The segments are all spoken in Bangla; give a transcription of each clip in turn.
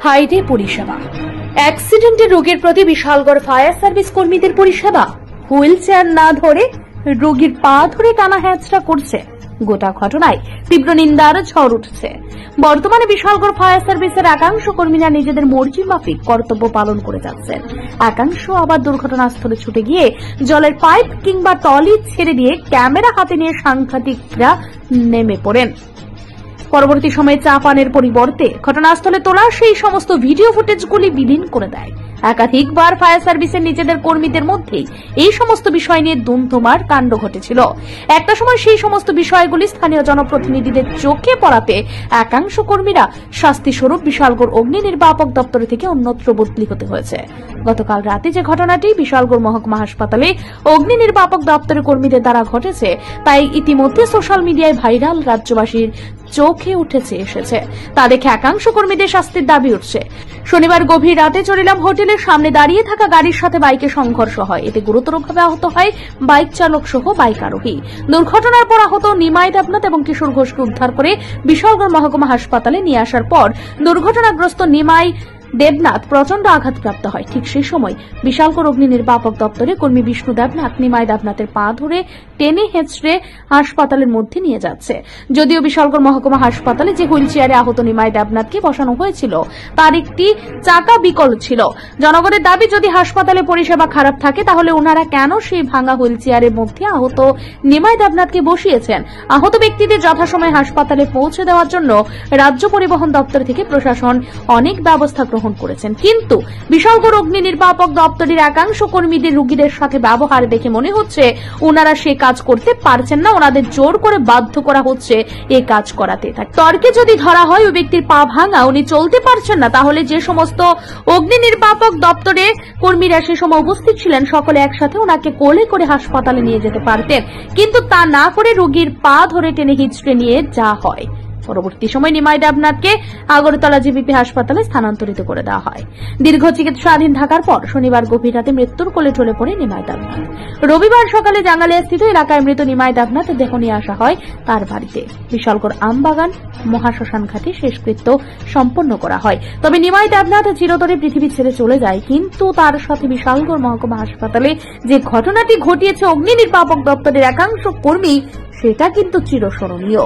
হাইডে পরিষেবা। অ্যাক্সিডেন্টে রোগীর প্রতি বিশালগড় ফায়ার সার্ভিস কর্মীদের পরিষেবা। হুইল চেয়ার না ধরে রোগীর পা ধরে টানা হ্যাচড়া করছে। গোটা ঘটনায় তীব্র নিন্দার ঝড় উঠছে। বর্তমানে বিশালগড় ফায়ার সার্ভিসের একাংশ কর্মীরা নিজেদের মর্জি মাফিক কর্তব্য পালন করে যাচ্ছেন, একাংশ আবার দুর্ঘটনাস্থলে ছুটে গিয়ে জলের পাইপ কিংবা টলি ছেড়ে দিয়ে ক্যামেরা হাতে নিয়ে সাংঘাতিকরা নেমে পড়েন। পরবর্তী সময়ে চা পানের পরিবর্তে ঘটনাস্থলে তোলা সেই সমস্ত ভিডিও ফুটেজগুলি বিলীন করে দেয়। একাধিকবার ফায়ার সার্ভিসের নিজেদের কর্মীদের মধ্যেই এই সমস্ত বিষয় নিয়ে ধুমধুমার কাণ্ড ঘটেছিল। একটা সময় সেই সমস্ত বিষয়গুলি স্থানীয় জনপ্রতিনিধিদের চোখে পড়াতে একাংশ কর্মীরা শাস্তিস্বরূপ বিশালগড় অগ্নি নির্বাপক দপ্তর থেকে অন্যত্র বদলি হতে হয়েছে। গতকাল রাতে যে ঘটনাটি বিশালগড় মহকুমা হাসপাতালে অগ্নি নির্বাপক দপ্তরের কর্মীদের দ্বারা ঘটেছে তাই ইতিমধ্যে সোশ্যাল মিডিয়ায় ভাইরাল, রাজ্যবাসীর চোখে এসেছে। তা দেখে একাংশ কর্মীদের শাস্তির দাবি উঠছে। শনিবার গভীর রাতে চরিলাম হোটেলের সামনে দাঁড়িয়ে থাকা গাড়ির সাথে বাইকের সংঘর্ষ হয়। এতে গুরুতরভাবে আহত হয় বাইক চালক সহ বাইক আরোহী। দুর্ঘটনার পর আহত নিমাই দেবনাথ এবং কিশোর ঘোষকে উদ্ধার করে বিশালগড় মহকুমা হাসপাতালে নিয়ে আসার পর দুর্ঘটনাগ্রস্ত নিমাই দেবনাথ প্রচন্ড আঘাতপ্রাপ্ত হয়। ঠিক সেই সময় বিশালগড় অগ্নি নির্বাপক দপ্তরে কর্মী বিষ্ণু দেবনাথ নিমাই দেবনাথের পা ধরে টেনে হেঁচড়ে হাসপাতালের মধ্যে নিয়ে যাচ্ছে। যদিও বিশালগড় মহকুমা হাসপাতালে যে হুইল চেয়ারে আহত নিমাই দেবনাথকে বসানো হয়েছিল তার একটি চাকা বিকল ছিল। জনগণের দাবি, যদি হাসপাতালে পরিষেবা খারাপ থাকে তাহলে ওনারা কেন সেই ভাঙা হুইল চেয়ারের মধ্যে আহত নিমাই দেবনাথকে বসিয়েছেন। আহত ব্যক্তিদের যথাসময়ে হাসপাতালে পৌঁছে দেওয়ার জন্য রাজ্য পরিবহন দপ্তর থেকে প্রশাসন অনেক ব্যবস্থা গ্রহণ করেছেন, কিন্তু বিশালগড় অগ্নি নির্বাপক দপ্তরের একাংশ কর্মীদের রোগীদের সাথে ব্যবহার দেখে মনে হচ্ছে ওনারা সে কাজ করতে পারছেন না, ওনাদের জোর করে বাধ্য করা হচ্ছে এই কাজ করাতে। তর্কে যদি ধরা হয় ওই ব্যক্তির পা ভাঙা, উনি চলতে পারছেন না, তাহলে যে সমস্ত অগ্নি নির্বাপক দপ্তরে কর্মীরা সে সময় উপস্থিত ছিলেন সকলে একসাথে ওনাকে কোলে করে হাসপাতালে নিয়ে যেতে পারতেন, কিন্তু তা না করে রোগীর পা ধরে টেনে হিঁচড়ে নিয়ে যাওয়া হয়। পরবর্তী সময় নিমাই দেবনাথকে আগরতলা জিবিপি হাসপাতালে স্থানান্তরিত করে দেওয়া হয়। দীর্ঘ চিকিৎসাধীন থাকার পর শনিবার গভীর রাতে মৃত্যুর কোলে ঢলে পড়ে নিমাই দেবনাথ। রবিবার সকালে জাঙ্গালিয়া স্থিত এলাকায় মৃত নিমাই দেবনাথের দেহ নিয়ে আসা হয় তার বাড়িতে। বিশালগড় আমবাগান মহাশ্মশান ঘাটে শেষকৃত্য সম্পন্ন করা হয়। তবে নিমাই দেবনাথ চিরতরে পৃথিবী ছেড়ে চলে যায়, কিন্তু তার সাথে বিশালগড় মহকুমা হাসপাতালে যে ঘটনাটি ঘটিয়েছে অগ্নি নির্বাপক দপ্তরের একাংশ কর্মী, সেটা কিন্তু চিরস্মরণীয়।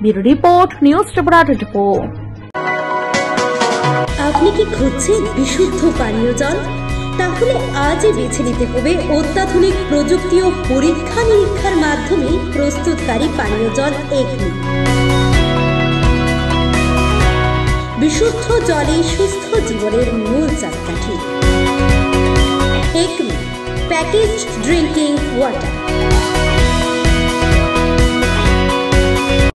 Bureau report, news Tripura 24। আপনি কি খুঁজছেন বিশুদ্ধ পানীয় জল? তাহলে আজই বেছে নিতে হবে অত্যাধুনিক প্রযুক্তি ও পরীক্ষা নিরীক্ষার মাধ্যমে প্রস্তুতকারী পানীয় জল একমি। বিশুদ্ধ জলে সুস্থ জীবনের মূল চাকাঠি। Acme package drinking water.